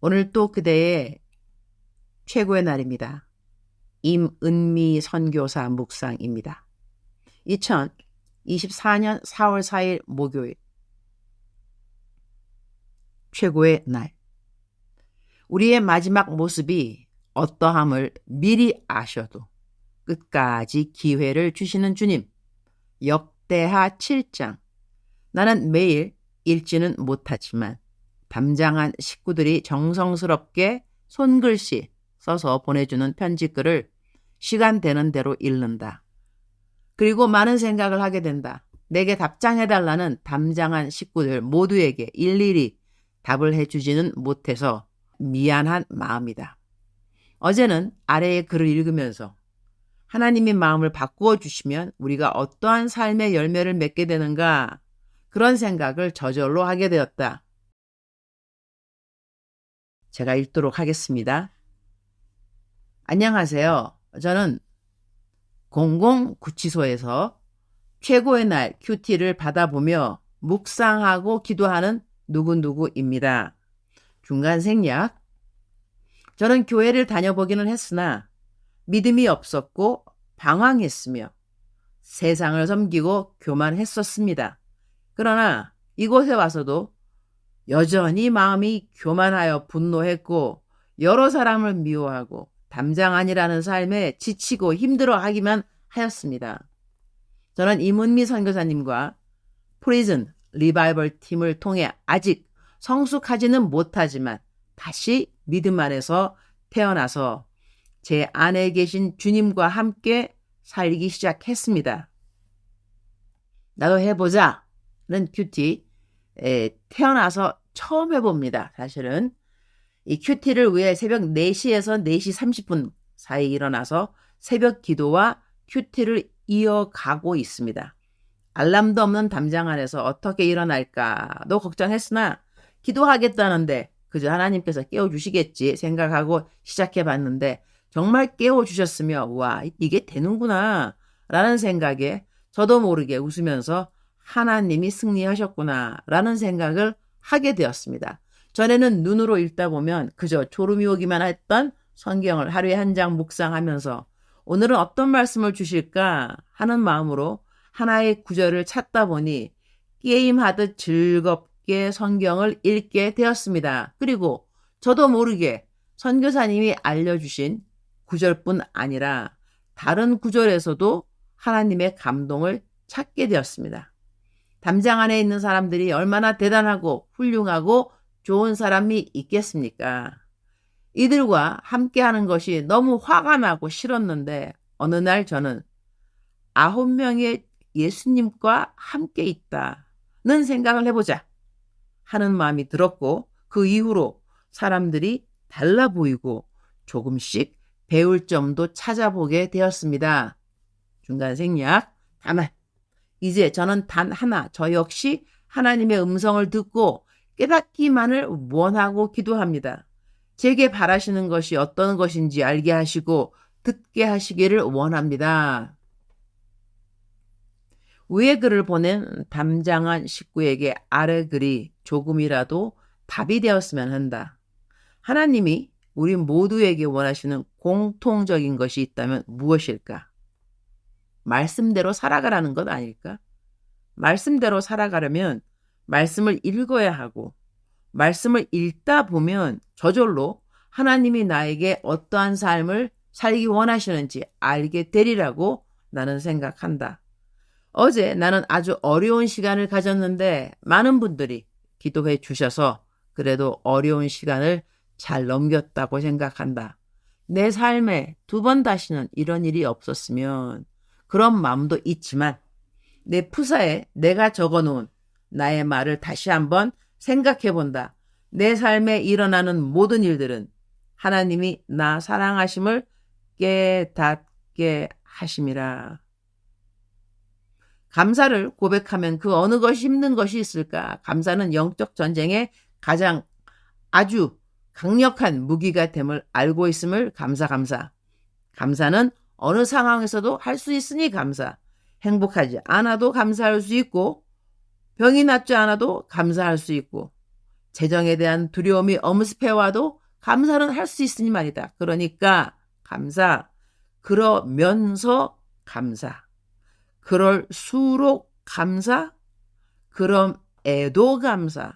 오늘 또 그대의 최고의 날입니다. 임은미 선교사 묵상입니다. 2024년 4월 4일 목요일 최고의 날. 우리의 마지막 모습이 어떠함을 미리 아셔도 끝까지 기회를 주시는 주님. 역대하 7장. 나는 매일 읽지는 못하지만 담장한 식구들이 정성스럽게 손글씨 써서 보내주는 편지글을 시간 되는 대로 읽는다. 그리고 많은 생각을 하게 된다. 내게 답장해달라는 담장한 식구들 모두에게 일일이 답을 해주지는 못해서 미안한 마음이다. 어제는 아래의 글을 읽으면서 하나님이 마음을 바꾸어 주시면 우리가 어떠한 삶의 열매를 맺게 되는가, 그런 생각을 저절로 하게 되었다. 제가 읽도록 하겠습니다. 안녕하세요. 저는 공공구치소에서 최고의 날 큐티를 받아보며 묵상하고 기도하는 누구누구입니다. 중간 생략. 저는 교회를 다녀보기는 했으나 믿음이 없었고 방황했으며 세상을 섬기고 교만했었습니다. 그러나 이곳에 와서도 여전히 마음이 교만하여 분노했고 여러 사람을 미워하고 담장아니라는 삶에 지치고 힘들어하기만 하였습니다. 저는 임은미 선교사님과 프리즌 리바이벌 팀을 통해 아직 성숙하지는 못하지만 다시 믿음 안에서 태어나서 제 안에 계신 주님과 함께 살기 시작했습니다. 나도 해보자는 큐티, 태어나서 처음 해봅니다. 사실은 이 큐티를 위해 새벽 4시에서 4시 30분 사이 일어나서 새벽 기도와 큐티를 이어가고 있습니다. 알람도 없는 담장 안에서 어떻게 일어날까도 걱정했으나 기도하겠다는데 그저 하나님께서 깨워주시겠지 생각하고 시작해봤는데 정말 깨워주셨으며 와, 이게 되는구나 라는 생각에 저도 모르게 웃으면서 하나님이 승리하셨구나 라는 생각을 하게 되었습니다. 전에는 눈으로 읽다 보면 그저 졸음이 오기만 했던 성경을 하루에 한 장 묵상하면서 오늘은 어떤 말씀을 주실까 하는 마음으로 하나의 구절을 찾다 보니 게임하듯 즐겁게 성경을 읽게 되었습니다. 그리고 저도 모르게 선교사님이 알려주신 구절뿐 아니라 다른 구절에서도 하나님의 감동을 찾게 되었습니다. 담장 안에 있는 사람들이 얼마나 대단하고 훌륭하고 좋은 사람이 있겠습니까? 이들과 함께하는 것이 너무 화가 나고 싫었는데 어느 날 저는 9명의 예수님과 함께 있다는 생각을 해보자 하는 마음이 들었고 그 이후로 사람들이 달라 보이고 조금씩 배울 점도 찾아보게 되었습니다. 중간 생략. 다만 이제 저는 단 하나, 저 역시 하나님의 음성을 듣고 깨닫기만을 원하고 기도합니다. 제게 바라시는 것이 어떤 것인지 알게 하시고 듣게 하시기를 원합니다. 위에 글을 보낸 담장한 식구에게 아래 글이 조금이라도 답이 되었으면 한다. 하나님이 우리 모두에게 원하시는 공통적인 것이 있다면 무엇일까? 말씀대로 살아가라는 것 아닐까? 말씀대로 살아가려면 말씀을 읽어야 하고 말씀을 읽다 보면 저절로 하나님이 나에게 어떠한 삶을 살기 원하시는지 알게 되리라고 나는 생각한다. 어제 나는 아주 어려운 시간을 가졌는데 많은 분들이 기도해 주셔서 그래도 어려운 시간을 잘 넘겼다고 생각한다. 내 삶에 2번 다시는 이런 일이 없었으면 그런 마음도 있지만 내 푸사에 내가 적어놓은 나의 말을 다시 한번 생각해 본다. 내 삶에 일어나는 모든 일들은 하나님이 나 사랑하심을 깨닫게 하심이라. 감사를 고백하면 그 어느 것이 힘든 것이 있을까? 감사는 영적 전쟁의 가장 아주 강력한 무기가 됨을 알고 있음을 감사. 감사는 어느 상황에서도 할 수 있으니 감사. 행복하지 않아도 감사할 수 있고 병이 낫지 않아도 감사할 수 있고 재정에 대한 두려움이 엄습해와도 감사는 할 수 있으니 말이다. 그러니까 감사, 그러면서 감사, 그럴수록 감사, 그럼에도 감사,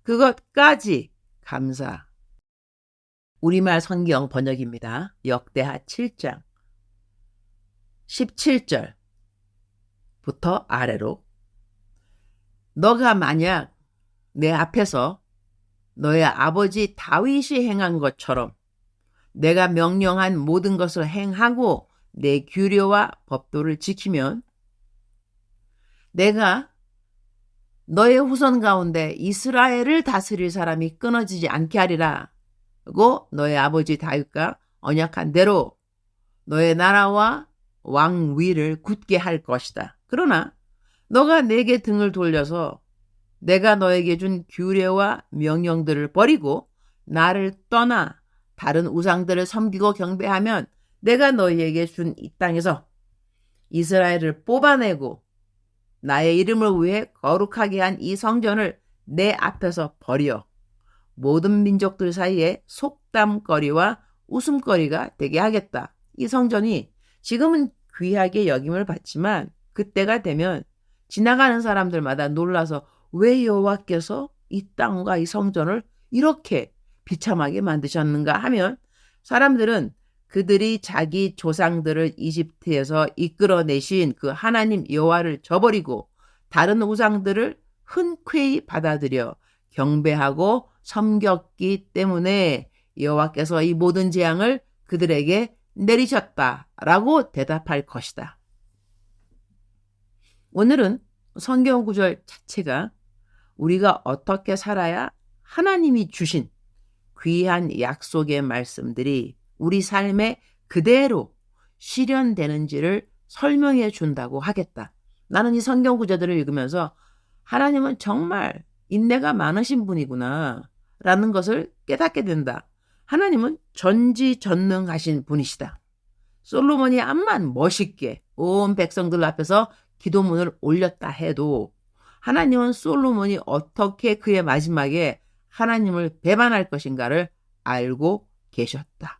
그것까지 감사. 우리말 성경 번역입니다. 역대하 7장 17절부터 아래로. 너가 만약 내 앞에서 너의 아버지 다윗이 행한 것처럼 내가 명령한 모든 것을 행하고 내 규례와 법도를 지키면 내가 너의 후손 가운데 이스라엘을 다스릴 사람이 끊어지지 않게 하리라. 고 너의 아버지 다윗과 언약한 대로 너의 나라와 왕위를 굳게 할 것이다. 그러나 너가 내게 등을 돌려서 내가 너에게 준 규례와 명령들을 버리고 나를 떠나 다른 우상들을 섬기고 경배하면 내가 너희에게 준 이 땅에서 이스라엘을 뽑아내고 나의 이름을 위해 거룩하게 한 이 성전을 내 앞에서 버려 모든 민족들 사이에 속담거리와 웃음거리가 되게 하겠다. 이 성전이 지금은 귀하게 여김을 받지만 그때가 되면 지나가는 사람들마다 놀라서 왜 여호와께서 이 땅과 이 성전을 이렇게 비참하게 만드셨는가 하면 사람들은 그들이 자기 조상들을 이집트에서 이끌어내신 그 하나님 여호와를 저버리고 다른 우상들을 흔쾌히 받아들여 경배하고 섬겼기 때문에 여호와께서 이 모든 재앙을 그들에게 내리셨다라고 대답할 것이다. 오늘은 성경 구절 자체가 우리가 어떻게 살아야 하나님이 주신 귀한 약속의 말씀들이 우리 삶에 그대로 실현되는지를 설명해 준다고 하겠다. 나는 이 성경 구절들을 읽으면서 하나님은 정말 인내가 많으신 분이구나 라는 것을 깨닫게 된다. 하나님은 전지전능하신 분이시다. 솔로몬이 암만 멋있게 온 백성들 앞에서 기도문을 올렸다 해도 하나님은 솔로몬이 어떻게 그의 마지막에 하나님을 배반할 것인가를 알고 계셨다.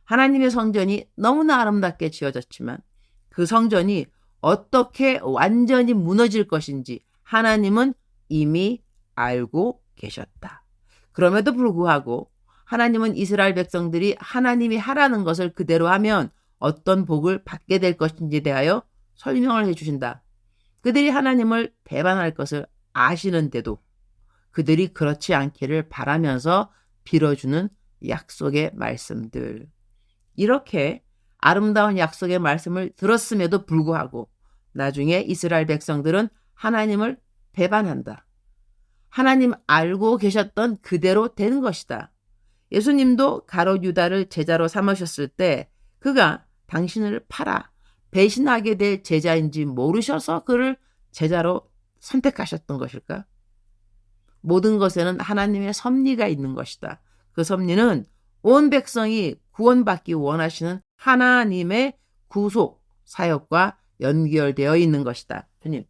하나님의 성전이 너무나 아름답게 지어졌지만 그 성전이 어떻게 완전히 무너질 것인지 하나님은 이미 알고 계셨다. 그럼에도 불구하고 하나님은 이스라엘 백성들이 하나님이 하라는 것을 그대로 하면 어떤 복을 받게 될 것인지에 대하여 설명을 해주신다. 그들이 하나님을 배반할 것을 아시는데도 그들이 그렇지 않기를 바라면서 빌어주는 약속의 말씀들. 이렇게 아름다운 약속의 말씀을 들었음에도 불구하고 나중에 이스라엘 백성들은 하나님을 배반한다. 하나님 알고 계셨던 그대로 된 것이다. 예수님도 가롯 유다를 제자로 삼으셨을 때 그가 당신을 팔아 배신하게 될 제자인지 모르셔서 그를 제자로 선택하셨던 것일까? 모든 것에는 하나님의 섭리가 있는 것이다. 그 섭리는 온 백성이 구원받기 원하시는 하나님의 구속 사역과 연결되어 있는 것이다. 주님,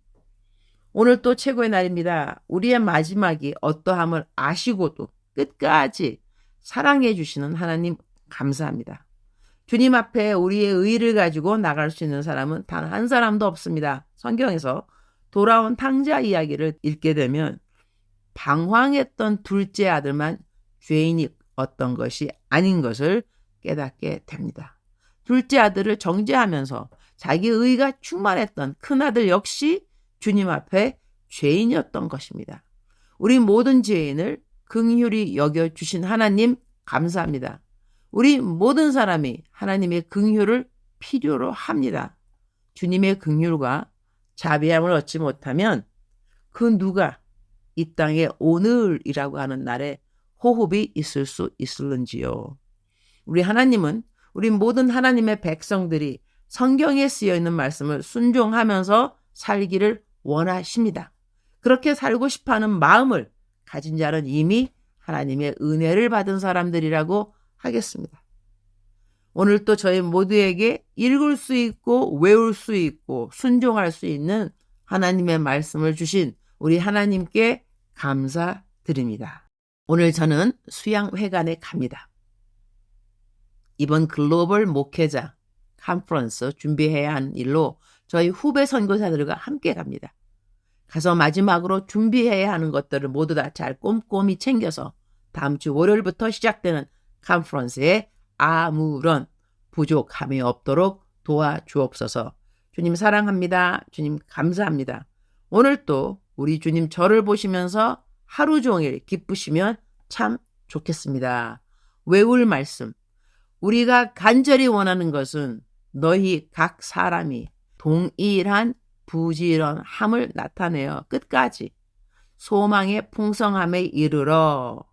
오늘 또 최고의 날입니다. 우리의 마지막이 어떠함을 아시고도 끝까지 사랑해 주시는 하나님 감사합니다. 주님 앞에 우리의 의의를 가지고 나갈 수 있는 사람은 단 한 사람도 없습니다. 성경에서 돌아온 탕자 이야기를 읽게 되면 방황했던 둘째 아들만 죄인이었던 것이 아닌 것을 깨닫게 됩니다. 둘째 아들을 정죄하면서 자기 의의가 충만했던 큰아들 역시 주님 앞에 죄인이었던 것입니다. 우리 모든 죄인을 긍휼히 여겨주신 하나님 감사합니다. 우리 모든 사람이 하나님의 긍휼을 필요로 합니다. 주님의 긍휼과 자비함을 얻지 못하면 그 누가 이 땅에 오늘이라고 하는 날에 호흡이 있을 수 있을는지요. 우리 하나님은 우리 모든 하나님의 백성들이 성경에 쓰여있는 말씀을 순종하면서 살기를 원하십니다. 그렇게 살고 싶어하는 마음을 가진 자는 이미 하나님의 은혜를 받은 사람들이라고 하겠습니다. 오늘 또 저희 모두에게 읽을 수 있고 외울 수 있고 순종할 수 있는 하나님의 말씀을 주신 우리 하나님께 감사드립니다. 오늘 저는 수양회관에 갑니다. 이번 글로벌 목회자 컨퍼런스 준비해야 하는 일로 저희 후배 선교사들과 함께 갑니다. 가서 마지막으로 준비해야 하는 것들을 모두 다 잘 꼼꼼히 챙겨서 다음 주 월요일부터 시작되는 컨퍼런스에 아무런 부족함이 없도록 도와주옵소서. 주님 사랑합니다. 주님 감사합니다. 오늘 또 우리 주님 저를 보시면서 하루 종일 기쁘시면 참 좋겠습니다. 외울 말씀. 우리가 간절히 원하는 것은 너희 각 사람이 동일한 부지런함을 나타내어 끝까지 소망의 풍성함에 이르러.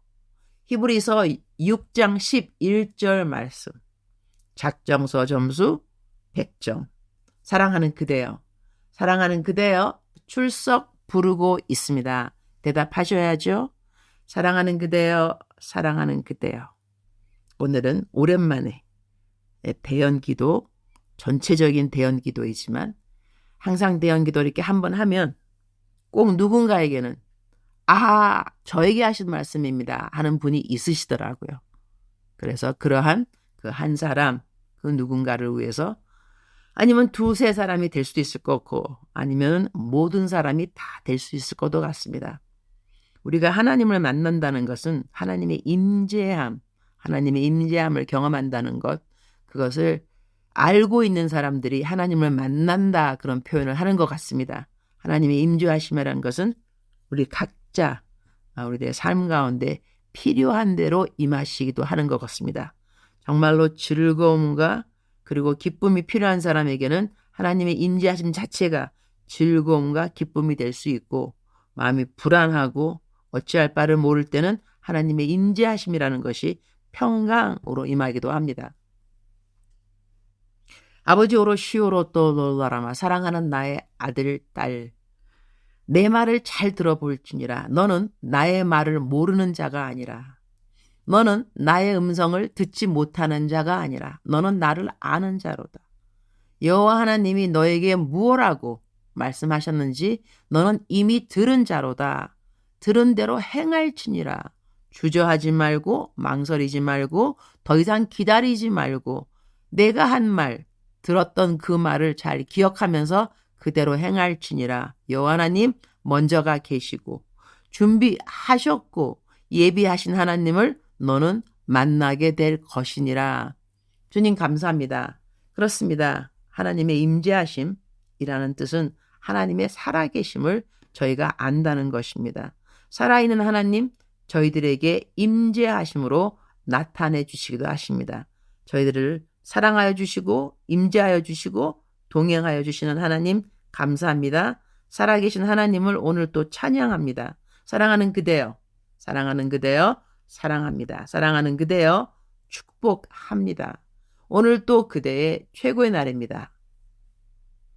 히브리서 6장 11절 말씀. 작정서 점수 100점. 사랑하는 그대여. 사랑하는 그대여 출석 부르고 있습니다. 대답하셔야죠. 사랑하는 그대여. 사랑하는 그대여. 오늘은 오랜만에 대연기도, 전체적인 대연기도이지만 항상 대연기도 이렇게 한번 하면 꼭 누군가에게는 저에게 하신 말씀입니다 하는 분이 있으시더라고요. 그래서 그러한 그 한 사람, 그 누군가를 위해서 아니면 두세 사람이 될 수도 있을 것 같고 아니면 모든 사람이 다 될 수 있을 것도 같습니다. 우리가 하나님을 만난다는 것은 하나님의 임재함, 하나님의 임재함을 경험한다는 것, 그것을 알고 있는 사람들이 하나님을 만난다 그런 표현을 하는 것 같습니다. 하나님의 임재하심이라는 것은 우리 각자 우리의 삶 가운데 필요한 대로 임하시기도 하는 것 같습니다. 정말로 즐거움과 그리고 기쁨이 필요한 사람에게는 하나님의 임재하심 자체가 즐거움과 기쁨이 될 수 있고 마음이 불안하고 어찌할 바를 모를 때는 하나님의 임재하심이라는 것이 평강으로 임하기도 합니다. 아버지 오로시오로 또 놀라라마 사랑하는 나의 아들 딸 내 말을 잘 들어볼지니라. 너는 나의 말을 모르는 자가 아니라 너는 나의 음성을 듣지 못하는 자가 아니라 너는 나를 아는 자로다. 여호와 하나님이 너에게 무엇라고 말씀하셨는지 너는 이미 들은 자로다. 들은 대로 행할지니라. 주저하지 말고 망설이지 말고 더 이상 기다리지 말고 내가 한 말 들었던 그 말을 잘 기억하면서 그대로 행할지니라. 여호와 하나님 먼저가 계시고 준비하셨고 예비하신 하나님을 너는 만나게 될 것이니라. 주님 감사합니다. 그렇습니다. 하나님의 임재하심이라는 뜻은 하나님의 살아계심을 저희가 안다는 것입니다. 살아있는 하나님 저희들에게 임재하심으로 나타내 주시기도 하십니다. 저희들을 사랑하여 주시고 임재하여 주시고 동행하여 주시는 하나님 감사합니다. 살아계신 하나님을 오늘 또 찬양합니다. 사랑하는 그대여, 사랑하는 그대여, 사랑합니다. 사랑하는 그대여, 축복합니다. 오늘 또 그대의 최고의 날입니다.